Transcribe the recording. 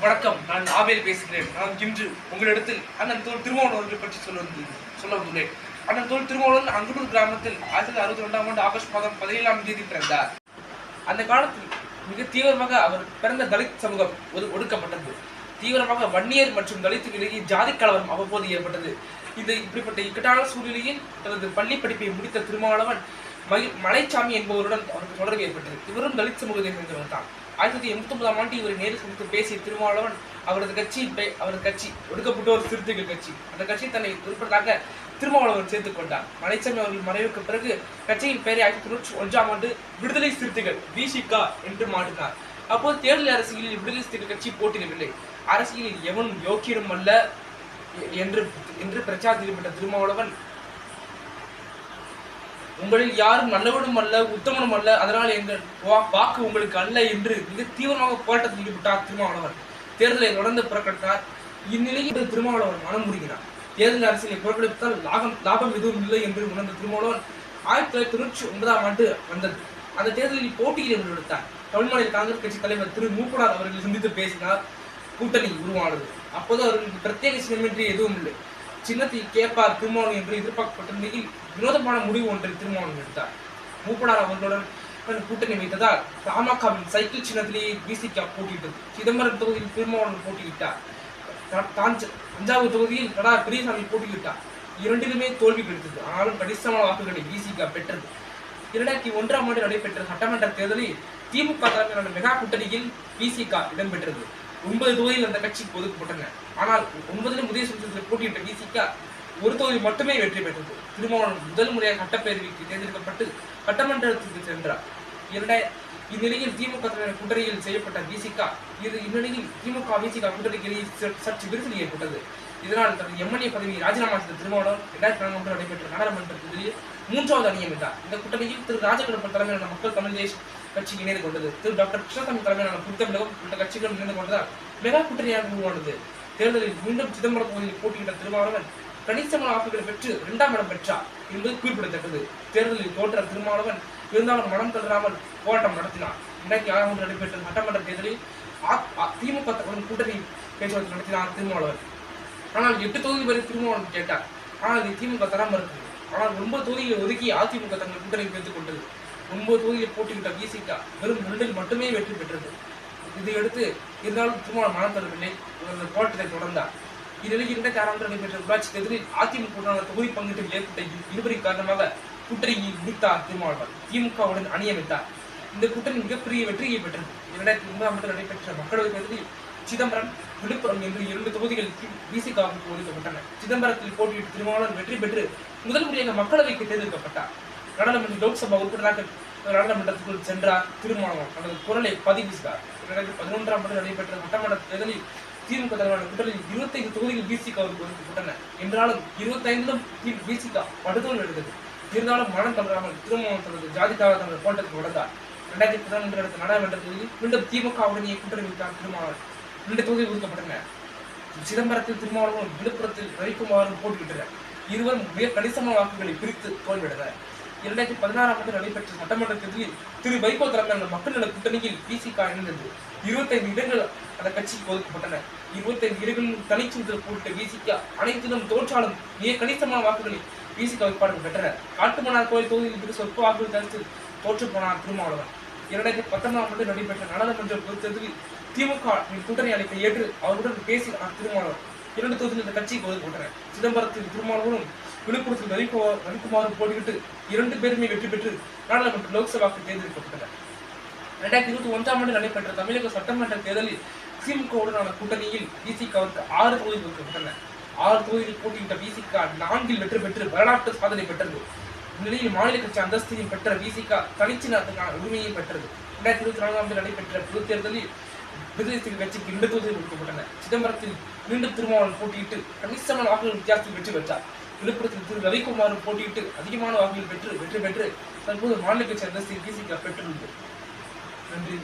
வணக்கம், நான் ஆவேல் பேசுகிறேன். நான் இன்று உங்களிடத்தில் அண்ணன் தோல் திருமாவளவன் அவர்கள் பற்றி சொல்ல வந்துள்ளேன். அண்ணன் தோல் திருமாவளவன் அங்குடூர் கிராமத்தில் 1962ஆம் ஆண்டு ஆகஸ்ட் மாதம் 17ஆம் தேதி பிறந்தார். அந்த காலத்தில் மிக தீவிரமாக அவர் பிறந்த தலித் சமூகம் ஒடுக்கப்பட்டது. தீவிரமாக வன்னியர் மற்றும் தலித்துகளிடையே ஜாதி கலவரம் அவ்வப்போது ஏற்பட்டது. இப்படிப்பட்ட இக்கட்டான சூழ்நிலையில் தனது பள்ளி படிப்பை முடித்த திருமாவளவன் மலைச்சாமி என்பவருடன் அவருக்கு தொடர்பு ஏற்பட்டது. இவரும் தலித் சமூகத்தை சேர்ந்தவர் தான். 1989ஆம் ஆண்டு இவரை நேரில் சந்தித்து பேசிய திருமாவளவன் அவரது கட்சி ஒடுக்கப்பட்டோர் சிறுத்தைகள் கட்சி, அந்த கட்சி தன்னை உறுப்பினராக திருமாவளவன் சேர்த்துக் கொண்டார். மலைச்சாமி அவர்கள் மறைவுக்கு பிறகு கட்சியின் பெயரை 1991ஆம் ஆண்டு விடுதலை சிறுத்தைகள் விசிக என்று மாற்றினார். அப்போது தேர்தல் அரசியலில் விடுதலை சிறுத்தைகள் கட்சி போட்டியிடவில்லை. அரசியலில் எவனும் யோக்கியனும் அல்ல என்று பிரச்சாரத்தில் ஈடுபட்ட திருமாவளவன், உங்களில் யாரும் நல்லவனும் அல்ல உத்தமனும் அல்ல, அதனால் எங்கள் வாக்கு உங்களுக்கு அல்ல என்று மிக தீவிரமாக போராட்டத்தில் ஈடுபட்டார் திருமாவளவன். தேர்தலை தொடர்ந்து புறக்கணித்தார். இந்நிலையில் திருமாவளவன் மனம் முறுகினார். தேர்தல் அரசியலை புறக்கணித்தால் லாபம் எதுவும் இல்லை என்று உணர்ந்த திருமாவளவன் 1999ஆம் ஆண்டு வந்தது. அந்த தேர்தலில் போட்டியில் முடிவெடுத்தார். தமிழ் மாநில காங்கிரஸ் கட்சி தலைவர் திரு மூப்பனார் அவர்கள் சந்தித்து பேசினார். கூட்டணி உருவானது. அப்போது அவர்களுக்கு பிரத்யேக சின்னமின்றி எதுவும் இல்லை. சின்னத்தை கேட்பார் திருமாவளவன் என்று எதிர்பார்க்கப்பட்ட நிலையில் வினோதமான முடிவு ஒன்றை திருமாவளவன் எடுத்தார். மூப்பனார் அவர்களுடன் கூட்டணி வைத்ததால் பாமகவின் சைக்கிள் சின்னத்திலேயே விசிக போட்டியிட்டது. சிதம்பரம் தொகுதியில் திருமாவளவன் போட்டியிட்டார். தஞ்சாவூர் தொகுதியில் கடா பெரியசாமி போட்டியிட்டார். இரண்டிலுமே தோல்வி கிடைத்தது. ஆனாலும் கணிசமான வாக்குகளை விசிக பெற்றது. 2001ஆம் ஆண்டு நடைபெற்ற சட்டமன்ற தேர்தலில் திமுக தலைமையிலான மெகா கூட்டணியில் விசிக இடம்பெற்றது. 9 தொகுதியில் அந்த கட்சிக்கு ஒதுக்கப்பட்டன. ஆனால் 9லும் உதயசூரியத்தில் போட்டியிட்ட விசிக ஒரு தொகுதி மட்டுமே வெற்றி பெற்றது. திருமாவளவன் முதல் முறையாக சட்டப்பேரவைக்கு தேர்ந்தெடுக்கப்பட்டு சட்டமன்றத்திற்கு சென்றார். இந்நிலையில் திமுக கூட்டணியில் செய்யப்பட்ட விசிக இந்நிலையில் திமுக விசிக கூட்டணிக்கு சற்று விரிசல் ஏற்பட்டது. இதனால் தனது எம்எல்ஏ பதவியை ராஜினாமா செய்த திருமாவளவன் 2004ஆம் நடைபெற்ற நாடாளுமன்ற தேர்தலில் 3வது அணியை வென்றார். இந்த கூட்டணியில் திரு ராஜகணப்பன் தலைமையிலான மக்கள் தமிழ் தேச கட்சி இணைந்து கொண்டது. திரு டாக்டர் கிருஷ்ணசாமி தலைமையிலான புத்தமிழகம் உள்ளிட்ட கட்சிகள் இணைந்து கொண்டதால் மெகா கூட்டணியாக உருவானது. தேர்தலில் மீண்டும் சிதம்பரம் தொகுதியில் போட்டியிட்ட திருமாவளவன் கணிசமான வாக்குகளை பெற்று 2ஆம் இடம் பெற்றார் என்பது குறிப்பிடத்தக்கது. தேர்தலில் தோற்ற திருமாவளவன் இருந்தாலும் மனம் தளராமல் போராட்டம் நடத்தினார். 2006ஆம் ஆண்டு நடைபெற்ற சட்டமன்ற தேர்தலில் திமுக கூட்டணி பேச்சுவார்த்தை நடத்தினார் திருமாவளவன். ஆனால் 8 தொகுதி வரை திருமாவளவன் கேட்டார். ஆனால் இதை திமுக தர மறுத்தது. ஆனால் 9 தொகுதிகளை ஒதுக்கி அதிமுக தங்கள் கூட்டணி வைத்துக் கொண்டது. 9 தொகுதியில் போட்டியிட்ட விசிக வெறும் 2இல் மட்டுமே வெற்றி பெற்றது. இதையடுத்து இருந்தாலும் திருமாவளவன் மனம் தரவில்லை. போராட்டத்தை தொடர்ந்தார். இந்நிலையில் 2006ஆம் ஆண்டு நடைபெற்ற உள்ளாட்சி தேர்தலில் அதிமுக தொகுதி பங்கீட்டில் ஏற்பட்ட இழுபறி காரணமாக கூட்டணியை முடித்தார் திருமாவளவன். திமுகவுடன் அணியமைத்தார். இந்த கூட்டணி மிகப்பெரிய வெற்றியை பெற்றது. 2009ஆம் ஆண்டு நடைபெற்ற மக்களவைத் தேர்தலில் சிதம்பரம், விழுப்புரம் என்று 2 தொகுதிகள் விசிகவுக்கு ஒதுக்கப்பட்டன. சிதம்பரத்தில் போட்டியிட்டு திருமாவளவன் வெற்றி பெற்று முதல் முறையாக மக்களவைக்கு தேர்ந்தெடுக்கப்பட்டார். நாடாளுமன்ற லோக்சபா உறுப்பினராக நாடாளுமன்றத்திற்குள் சென்றார் திருமாவளவன். தனது குரலை பதிவு செய்தார். 2011ஆம் ஆண்டு நடைபெற்ற சட்டமன்ற தேர்தலில் திமுக தலைவரான கூட்டணியில் 25 தொகுதிகள் விசிகவுக்கு ஒதுக்கப்பட்டன. என்றாலும் 25லும் விசிக படுதோல்வி எடுத்தது. இருந்தாலும் மனம் தளராமல் திருமாவளவன் தனது ஜாதிக்காக தனது போராட்டத்தை தொடர்ந்தார். 2011 நடந்த நாடாளுமன்ற தேர்தலில் மீண்டும் திமுக உடனே கூட்டணி வைத்தார் திருமாவளவன். 2 தொகுதி ஒதுக்கப்பட்டன. சிதம்பரத்தில் திருமாவளவன், விழுப்புரத்தில் ரவிக்குமாரும் போட்டியிட்டனர். இருவரும் மிக கணிசமான வாக்குகளை பிரித்து தோல்வியடைந்தனர். 2016ஆம் ஆண்டு நடைபெற்ற சட்டமன்ற தேர்தலில் திரு வைகோ தலைமையிலான மக்கள் நல கூட்டணியில் விசிக இணைந்தது. 25 இடங்கள் அந்த கட்சிக்கு ஒதுக்கப்பட்டன. 25 இடங்களிலும் தனிச்சுற்றில் போட்ட விசிக அனைத்திலும் தோற்றாலும் மிக கணிசமான வாக்குகளை விசிக வேட்பாளர்கள் பெற்றனர். காட்டுமன்னார் கோயில் தொகுதியில் திரு சொற்ப வாக்குகள் தடுத்து தோற்று போனார் திருமாவளவன். 2019ஆம் ஆண்டு நடைபெற்ற நாடாளுமன்ற பொதுத் தேர்தலில் திமுக கூட்டணி அழைப்பை ஏற்று அவருடன் பேசினார் திருமாவளவன். 2 தொகுதியில் இந்த கட்சிக்கு ஒதுக்கப்பட்டனர். சிதம்பரத்தில் திருமாவளவனும், விழுப்புரத்தில் ரவிக்குமாரும் போட்டியிட்டு 2 பேருமே வெற்றி பெற்று நாடாளுமன்ற லோக்சபாவுக்கு தேர்ந்தெடுக்கப்பட்டனர். 2021ஆம் ஆண்டு நடைபெற்ற தமிழக சட்டமன்ற தேர்தலில் திமுகவுடனான கூட்டணியில் விசிகவுக்கு 6 தொகுதிகள் ஒதுக்கப்பட்டன. 6 தொகுதியில் போட்டியிட்ட விசிக 4இல் வெற்றி பெற்று வரலாற்று சாதனை பெற்றது. இந்நிலையில் மாநில கட்சி அந்தஸ்தையும் பெற்ற விசிக தனிச்சின்னத்துக்கான உரிமையை பெற்றது. 2024ஆம் ஆண்டு நடைபெற்ற பொதுத் தேர்தலில் விடுதலை சிறுத்தைகள் கட்சிக்கு 2 தொகுதிகள் ஒதுக்கப்பட்டன. சிதம்பரத்தில் மீண்டும் திருமாவளவன் போட்டியிட்டு கணிசமான வாக்குகள் வித்தியாசத்தில் வெற்றி பெற்றார். விழுப்புரத்தில் திரு ரவிக்குமாரும் போட்டியிட்டு அதிகமான வாக்குகள் வெற்றி பெற்று தற்போது மாநில கட்சி அந்தஸ்தை விசிக பெற்றுள்ளது. நன்றி.